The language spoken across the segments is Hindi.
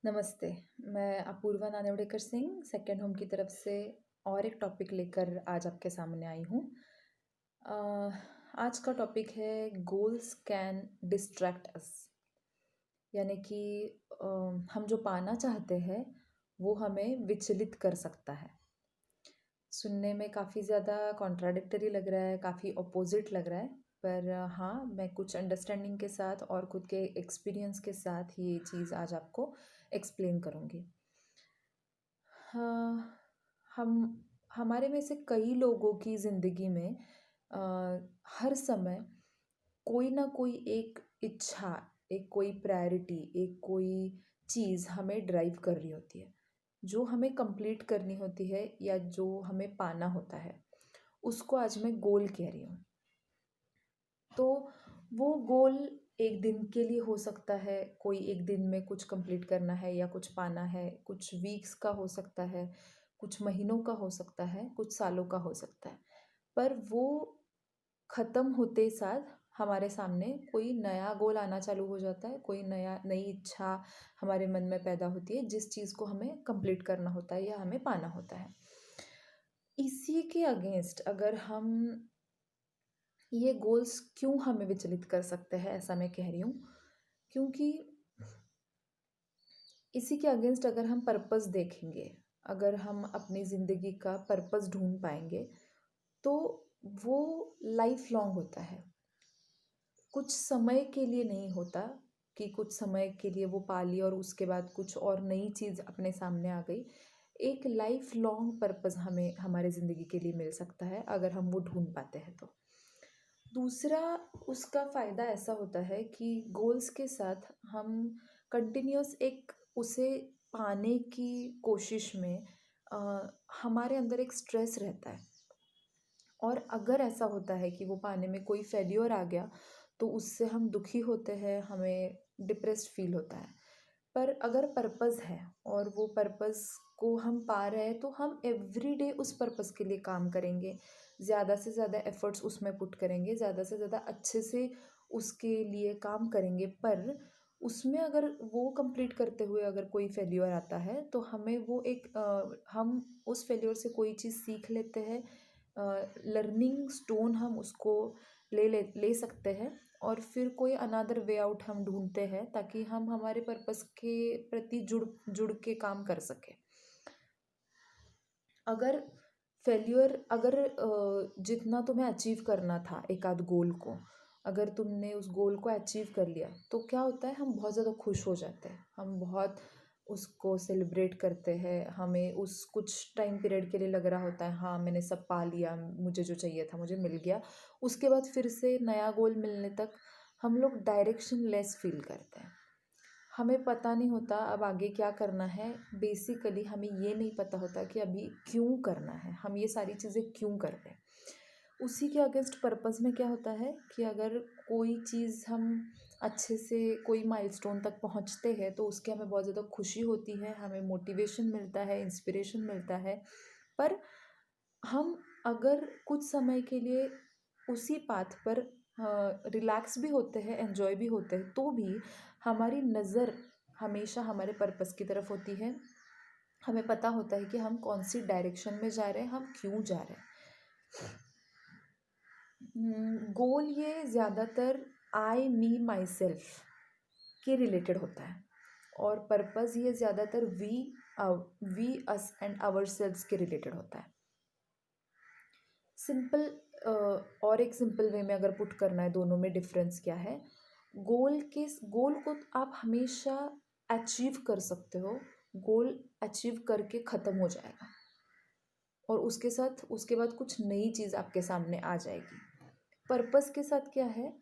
नमस्ते, मैं अपूर्वा नानेवड़ेकर सिंह सेकंड होम की तरफ से और एक टॉपिक लेकर आज आपके सामने आई हूँ। अ, आज का टॉपिक है गोल्स कैन डिस्ट्रैक्ट अस। यानी कि अ, हम जो पाना चाहते हैं वो हमें विचलित कर सकता है। सुनने में काफ़ी ज़्यादा कॉन्ट्राडिक्टरी लग रहा है, काफ़ी अपोजिट लग रहा है, पर हाँ, मैं कुछ अंडरस्टैंडिंग के साथ और खुद के एक्सपीरियंस के साथ ये चीज़ आज आपको एक्सप्लेन करूँगी। हाँ, हम हमारे में से कई लोगों की ज़िंदगी में अ, हर समय कोई ना कोई एक इच्छा, एक कोई प्रायोरिटी, एक कोई चीज़ हमें ड्राइव कर रही होती है, जो हमें कंप्लीट करनी होती है या जो हमें पाना होता है। उसको आज मैं गोल कह रही हूँ। तो वो गोल एक दिन के लिए हो सकता है, कोई एक दिन में कुछ कंप्लीट करना है या कुछ पाना है, कुछ वीक्स का हो सकता है, कुछ महीनों का हो सकता है, कुछ सालों का हो सकता है। पर वो ख़त्म होते साथ हमारे सामने कोई नया गोल आना चालू हो जाता है, कोई नई इच्छा हमारे मन में पैदा होती है, जिस चीज़ को हमें कंप्लीट करना होता है या हमें पाना होता है। इसी के अगेंस्ट अगर हम ये गोल्स क्यों हमें विचलित कर सकते हैं, ऐसा मैं कह रही हूँ क्योंकि इसी के अगेंस्ट अगर हम पर्पस देखेंगे, अगर हम अपनी ज़िंदगी का पर्पस ढूंढ पाएंगे तो वो लाइफ लॉन्ग होता है। कुछ समय के लिए नहीं होता कि कुछ समय के लिए वो पा ली और उसके बाद कुछ और नई चीज़ अपने सामने आ गई। एक लाइफ लॉन्ग पर्पस हमें हमारे ज़िंदगी के लिए मिल सकता है अगर हम वो ढूंढ पाते हैं तो। दूसरा, उसका फ़ायदा ऐसा होता है कि गोल्स के साथ हम कंटिन्यूअस एक उसे पाने की कोशिश में हमारे अंदर एक स्ट्रेस रहता है। और अगर ऐसा होता है कि वो पाने में कोई फेल्योर आ गया तो उससे हम दुखी होते हैं, हमें डिप्रेस्ड फील होता है। पर अगर पर्पस है और वो पर्पस को हम पा रहे हैं तो हम एवरी डे उस पर्पस के लिए काम करेंगे, ज़्यादा से ज़्यादा एफर्ट्स उसमें पुट करेंगे, ज़्यादा से ज़्यादा अच्छे से उसके लिए काम करेंगे। पर उसमें अगर वो कंप्लीट करते हुए अगर कोई फेल्योर आता है तो हमें वो हम उस फेल्योर से कोई चीज़ सीख लेते हैं, लर्निंग स्टोन हम उसको ले सकते हैं और फिर कोई अनदर वे आउट हम ढूंढते हैं ताकि हम हमारे पर्पस के प्रति जुड़ जुड़ के काम कर सकें। अगर अगर जितना तुम्हें अचीव करना था एक आध गोल को, अगर तुमने उस गोल को अचीव कर लिया तो क्या होता है, हम बहुत ज़्यादा खुश हो जाते हैं, हम बहुत उसको सेलिब्रेट करते हैं। हमें उस कुछ टाइम पीरियड के लिए लग रहा होता है हाँ मैंने सब पा लिया, मुझे जो चाहिए था मुझे मिल गया। उसके बाद फिर से नया गोल मिलने तक हम लोग डायरेक्शन लेस फील करते हैं। हमें पता नहीं होता अब आगे क्या करना है। बेसिकली हमें ये नहीं पता होता कि अभी क्यों करना है, हम ये सारी चीज़ें क्यों कर रहे हैं। उसी के अगेंस्ट पर्पस में क्या होता है कि अगर कोई चीज़ हम अच्छे से कोई माइलस्टोन तक पहुंचते हैं तो उसके हमें बहुत ज़्यादा खुशी होती है, हमें मोटिवेशन मिलता है, इंस्पिरेशन मिलता है। पर हम अगर कुछ समय के लिए उसी पाथ पर रिलैक्स भी होते हैं, एंजॉय भी होते हैं, तो भी हमारी नज़र हमेशा हमारे पर्पस की तरफ होती है। हमें पता होता है कि हम कौन सी डायरेक्शन में जा रहे हैं, हम क्यों जा रहे हैं। गोल ये ज़्यादातर आई मी माई सेल्फ के रिलेटेड होता है और पर्पस ये ज़्यादातर we us and ourselves के रिलेटेड होता है। सिंपल और एक सिंपल वे में अगर पुट करना है दोनों में डिफरेंस क्या है। गोल को आप हमेशा अचीव कर सकते हो, गोल अचीव करके ख़त्म हो जाएगा और उसके साथ उसके बाद कुछ नई चीज़ आपके सामने आ जाएगी। पर्पस के साथ क्या है,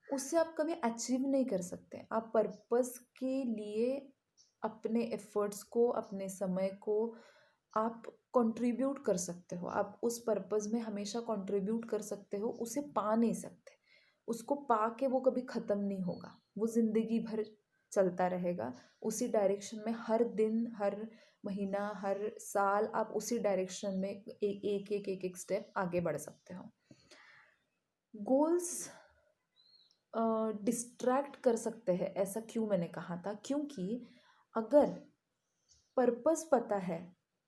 उससे आप कभी अचीव नहीं कर सकते। आप पर्पस के लिए अपने एफर्ट्स को, अपने समय को आप कंट्रीब्यूट कर सकते हो, आप उस पर्पस में हमेशा कंट्रीब्यूट कर सकते हो, उसे पा नहीं सकते। उसको पा के वो कभी ख़त्म नहीं होगा, वो ज़िंदगी भर चलता रहेगा उसी डायरेक्शन में। हर दिन, हर महीना, हर साल आप उसी डायरेक्शन में एक एक स्टेप आगे बढ़ सकते हो। गोल्स डिस्ट्रैक्ट कर सकते हैं, ऐसा क्यों मैंने कहा था, क्योंकि अगर पर्पस पता है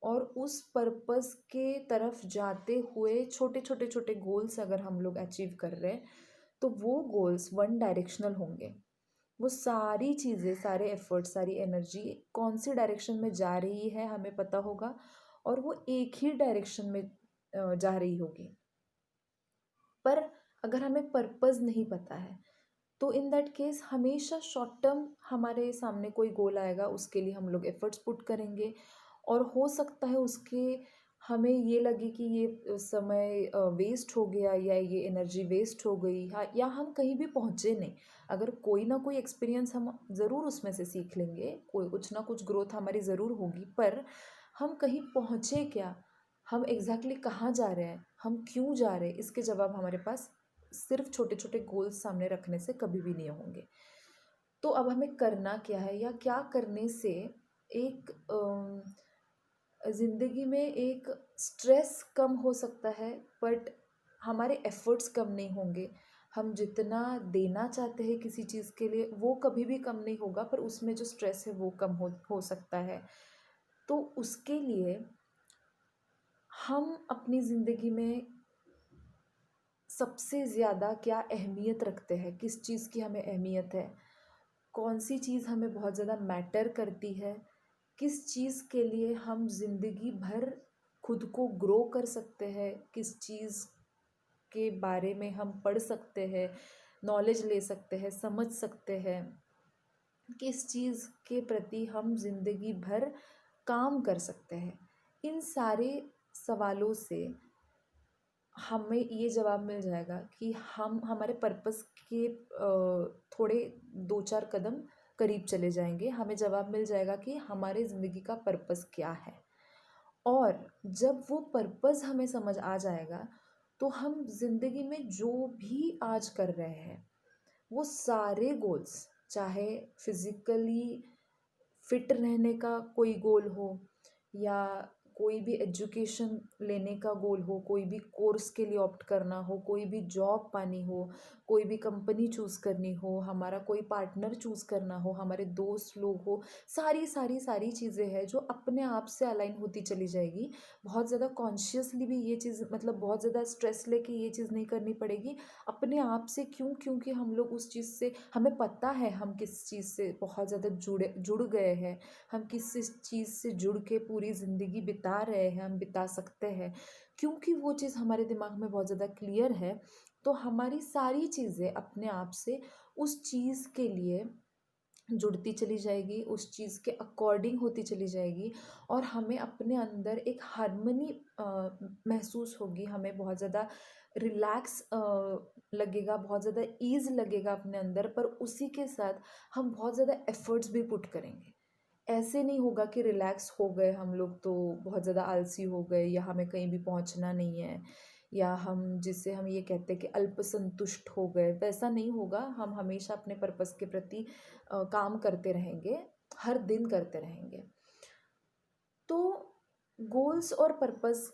और उस पर्पस के तरफ जाते हुए छोटे छोटे छोटे गोल्स अगर हम लोग अचीव कर रहे हैं, तो वो गोल्स वन डायरेक्शनल होंगे। वो सारी चीज़ें, सारे एफर्ट, सारी एनर्जी कौन सी डायरेक्शन में जा रही है हमें पता होगा, और वो एक ही डायरेक्शन में जा रही होगी। पर अगर हमें पर्पस नहीं पता है, तो इन दैट केस हमेशा शॉर्ट टर्म हमारे सामने कोई गोल आएगा, उसके लिए हम लोग एफर्ट्स पुट करेंगे, और हो सकता है उसके हमें ये लगे कि ये समय वेस्ट हो गया, या ये एनर्जी वेस्ट हो गई, या हम कहीं भी पहुँचे नहीं। अगर कोई ना कोई एक्सपीरियंस हम ज़रूर उसमें से सीख लेंगे, कोई कुछ ना कुछ ग्रोथ हमारी ज़रूर होगी, पर हम कहीं पहुँचे क्या, हम एग्जैक्टली कहाँ जा रहे हैं, हम क्यों जा रहे हैं, इसके जवाब हमारे पास सिर्फ छोटे छोटे गोल्स सामने रखने से कभी भी नहीं होंगे। तो अब हमें करना क्या है, या क्या करने से एक ज़िंदगी में एक स्ट्रेस कम हो सकता है, बट हमारे एफर्ट्स कम नहीं होंगे। हम जितना देना चाहते हैं किसी चीज़ के लिए वो कभी भी कम नहीं होगा, पर उसमें जो स्ट्रेस है वो कम हो सकता है। तो उसके लिए हम अपनी ज़िंदगी में सबसे ज़्यादा क्या अहमियत रखते हैं, किस चीज़ की हमें अहमियत है, कौन सी चीज़ हमें बहुत ज़्यादा मैटर करती है, किस चीज़ के लिए हम ज़िंदगी भर खुद को ग्रो कर सकते हैं, किस चीज़ के बारे में हम पढ़ सकते हैं, नॉलेज ले सकते हैं, समझ सकते हैं, किस चीज़ के प्रति हम ज़िंदगी भर काम कर सकते हैं। इन सारे सवालों से हमें ये जवाब मिल जाएगा कि हम हमारे पर्पस के थोड़े 2-4 कदम करीब चले जाएंगे। हमें जवाब मिल जाएगा कि हमारे ज़िंदगी का पर्पस क्या है। और जब वो पर्पस हमें समझ आ जाएगा, तो हम ज़िंदगी में जो भी आज कर रहे हैं वो सारे गोल्स, चाहे फिज़िकली फिट रहने का कोई गोल हो, या कोई भी एजुकेशन लेने का गोल हो, कोई भी कोर्स के लिए ऑप्ट करना हो, कोई भी जॉब पानी हो, कोई भी कंपनी चूज़ करनी हो, हमारा कोई पार्टनर चूज़ करना हो, हमारे दोस्त लोग हो, सारी सारी सारी चीज़ें हैं जो अपने आप से अलाइन होती चली जाएगी। बहुत ज़्यादा कॉन्शियसली भी ये चीज़, मतलब बहुत ज़्यादा स्ट्रेस लेके ये चीज़ नहीं करनी पड़ेगी अपने आप से। क्यों? क्योंकि हम लोग उस चीज़ से, हमें पता है हम किस चीज़ से बहुत ज़्यादा जुड़ गए हैं, हम किस चीज़ से जुड़ के पूरी ज़िंदगी बिता रहे हैं, हम बिता सकते हैं। क्योंकि वो चीज़ हमारे दिमाग में बहुत ज़्यादा क्लियर है, तो हमारी सारी चीज़ें अपने आप से उस चीज़ के लिए जुड़ती चली जाएगी, उस चीज़ के अकॉर्डिंग होती चली जाएगी, और हमें अपने अंदर एक हार्मनी महसूस होगी। हमें बहुत ज़्यादा रिलैक्स लगेगा, बहुत ज़्यादा ईज़ लगेगा अपने अंदर, पर उसी के साथ हम बहुत ज़्यादा एफ़र्ट्स भी पुट करेंगे। ऐसे नहीं होगा कि रिलैक्स हो गए हम लोग तो बहुत ज़्यादा आलसी हो गए, या हमें कहीं भी पहुंचना नहीं है, या हम जिसे हम ये कहते हैं कि अल्पसंतुष्ट हो गए, वैसा नहीं होगा। हम हमेशा अपने पर्पस के प्रति काम करते रहेंगे, हर दिन करते रहेंगे। तो गोल्स और पर्पस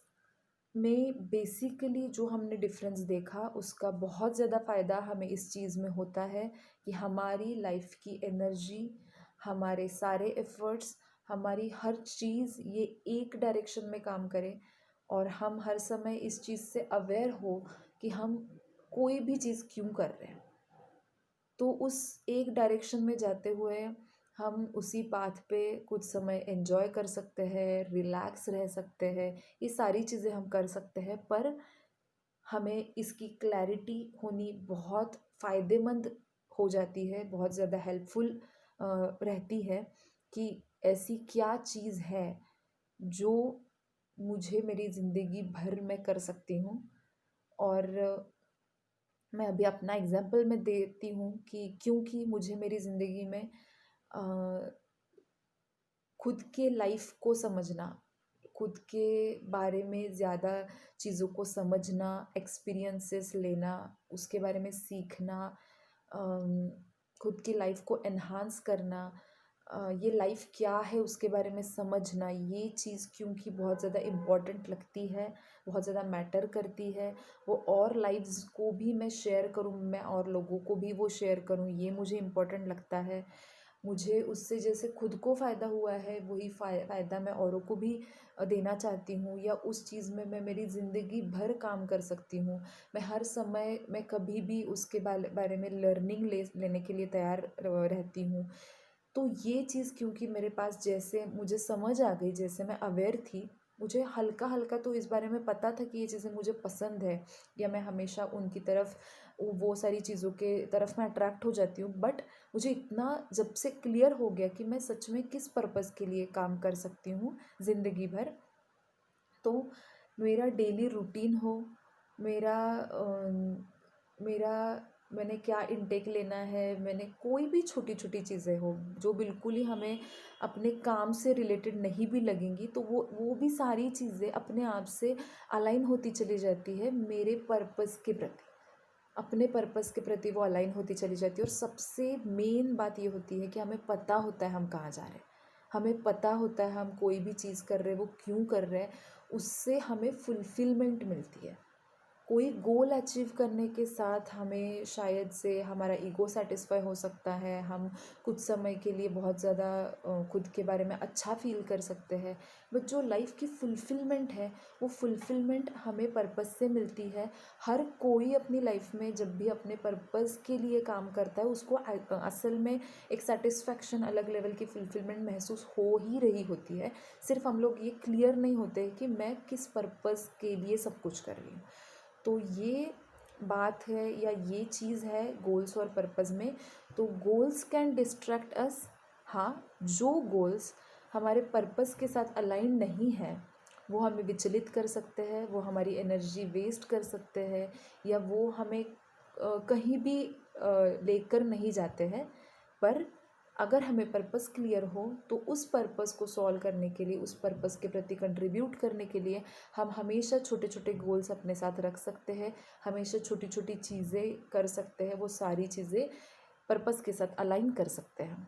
में बेसिकली जो हमने डिफरेंस देखा, उसका बहुत ज़्यादा फ़ायदा हमें इस चीज़ में होता है कि हमारी लाइफ की एनर्जी, हमारे सारे एफ़र्ट्स, हमारी हर चीज़ ये एक डायरेक्शन में काम करे, और हम हर समय इस चीज़ से अवेयर हो कि हम कोई भी चीज़ क्यों कर रहे हैं। तो उस एक डायरेक्शन में जाते हुए हम उसी पाथ पे कुछ समय एंजॉय कर सकते हैं, रिलैक्स रह सकते हैं, ये सारी चीज़ें हम कर सकते हैं। पर हमें इसकी क्लैरिटी होनी बहुत फ़ायदेमंद हो जाती है, बहुत ज़्यादा हेल्पफुल रहती है कि ऐसी क्या चीज़ है जो मुझे मेरी ज़िंदगी भर में कर सकती हूँ। और मैं अभी अपना एग्जांपल मैं देती हूँ कि क्योंकि मुझे मेरी ज़िंदगी में खुद के लाइफ को समझना, खुद के बारे में ज़्यादा चीज़ों को समझना, एक्सपीरियंसेस लेना, उसके बारे में सीखना, खुद की लाइफ को एनहांस करना, ये लाइफ क्या है उसके बारे में समझना, ये चीज़ क्योंकि बहुत ज़्यादा इम्पॉर्टेंट लगती है, बहुत ज़्यादा मैटर करती है। वो और लाइव्स को भी मैं शेयर करूँ, मैं और लोगों को भी वो शेयर करूँ, ये मुझे इम्पोर्टेंट लगता है। मुझे उससे जैसे खुद को फ़ायदा हुआ है, वही फ़ायदा मैं औरों को भी देना चाहती हूँ, या उस चीज़ में मैं मेरी ज़िंदगी भर काम कर सकती हूँ। मैं हर समय मैं कभी भी उसके बारे में लर्निंग लेने के लिए तैयार रहती हूँ। तो ये चीज़ क्योंकि मेरे पास जैसे मुझे समझ आ गई, जैसे मैं अवेयर थी, मुझे हल्का हल्का तो इस बारे में पता था कि ये चीज़ें मुझे पसंद है, या मैं हमेशा उनकी तरफ, वो सारी चीज़ों के तरफ मैं अट्रैक्ट हो जाती हूँ। बट मुझे इतना जब से क्लियर हो गया कि मैं सच में किस पर्पज़ के लिए काम कर सकती हूँ ज़िंदगी भर, तो मेरा डेली रूटीन हो, मेरा मेरा मैंने क्या इनटेक लेना है, मैंने कोई भी छोटी छोटी चीज़ें हो जो बिल्कुल ही हमें अपने काम से रिलेटेड नहीं भी लगेंगी, तो वो भी सारी चीज़ें अपने आप से अलाइन होती चली जाती है मेरे पर्पज़ के प्रति। अपने पर्पज़ के प्रति वो अलाइन होती चली जाती है। और सबसे मेन बात ये होती है कि हमें पता होता है हम कहाँ जा रहे हैं, हमें पता होता है हम कोई भी चीज़ कर रहे हैं वो क्यों कर रहे हैं, उससे हमें फुलफिलमेंट मिलती है। कोई गोल अचीव करने के साथ हमें शायद से हमारा ईगो सेटिस्फाई हो सकता है, हम कुछ समय के लिए बहुत ज़्यादा खुद के बारे में अच्छा फील कर सकते हैं, बट जो लाइफ की फुलफिलमेंट है वो फुलफिलमेंट हमें पर्पस से मिलती है। हर कोई अपनी लाइफ में जब भी अपने पर्पस के लिए काम करता है उसको असल में एक सेटिस्फैक्शन, अलग लेवल की फुलफिलमेंट महसूस हो ही रही होती है। सिर्फ हम लोग ये क्लियर नहीं होते कि मैं किस पर्पस के लिए सब कुछ कर रही हूँ। तो ये बात है, या ये चीज़ है गोल्स और पर्पस में। तो गोल्स कैन डिस्ट्रैक्ट अस। हाँ, जो गोल्स हमारे पर्पस के साथ अलाइन नहीं है वो हमें विचलित कर सकते हैं, वो हमारी एनर्जी वेस्ट कर सकते हैं, या वो हमें कहीं भी लेकर नहीं जाते हैं। पर अगर हमें पर्पस क्लियर हो तो उस पर्पस को सॉल्व करने के लिए, उस पर्पस के प्रति कंट्रीब्यूट करने के लिए हम हमेशा छोटे छोटे गोल्स अपने साथ रख सकते हैं, हमेशा छोटी छोटी चीज़ें कर सकते हैं, वो सारी चीज़ें पर्पस के साथ अलाइन कर सकते हैं।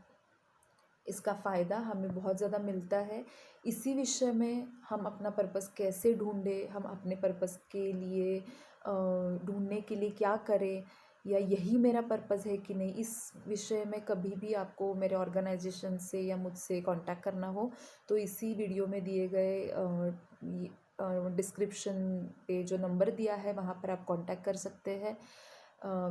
इसका फ़ायदा हमें बहुत ज़्यादा मिलता है। इसी विषय में हम अपना पर्पस कैसे ढूँढें, हम अपने पर्पस के लिए ढूँढने के लिए क्या करें, या यही मेरा पर्पस है कि नहीं, इस विषय में कभी भी आपको मेरे ऑर्गेनाइजेशन से या मुझसे कांटेक्ट करना हो तो इसी वीडियो में दिए गए डिस्क्रिप्शन पे जो नंबर दिया है वहाँ पर आप कांटेक्ट कर सकते हैं।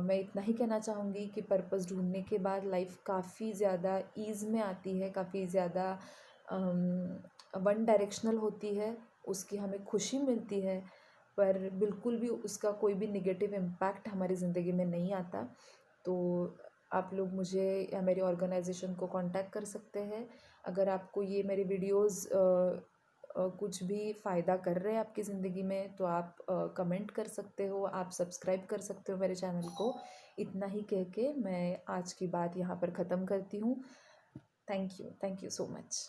मैं इतना ही कहना चाहूँगी कि पर्पस ढूँढने के बाद लाइफ काफ़ी ज़्यादा ईज़ में आती है, काफ़ी ज़्यादा वन डायरेक्शनल होती है, उसकी हमें खुशी मिलती है, पर बिल्कुल भी उसका कोई भी नेगेटिव इम्पैक्ट हमारी ज़िंदगी में नहीं आता। तो आप लोग मुझे या मेरे ऑर्गेनाइजेशन को कांटेक्ट कर सकते हैं। अगर आपको ये मेरे वीडियोस कुछ भी फ़ायदा कर रहे हैं आपकी ज़िंदगी में तो आप कमेंट कर सकते हो, आप सब्सक्राइब कर सकते हो मेरे चैनल को। इतना ही कह के मैं आज की बात यहाँ पर ख़त्म करती हूँ। Thank you so much.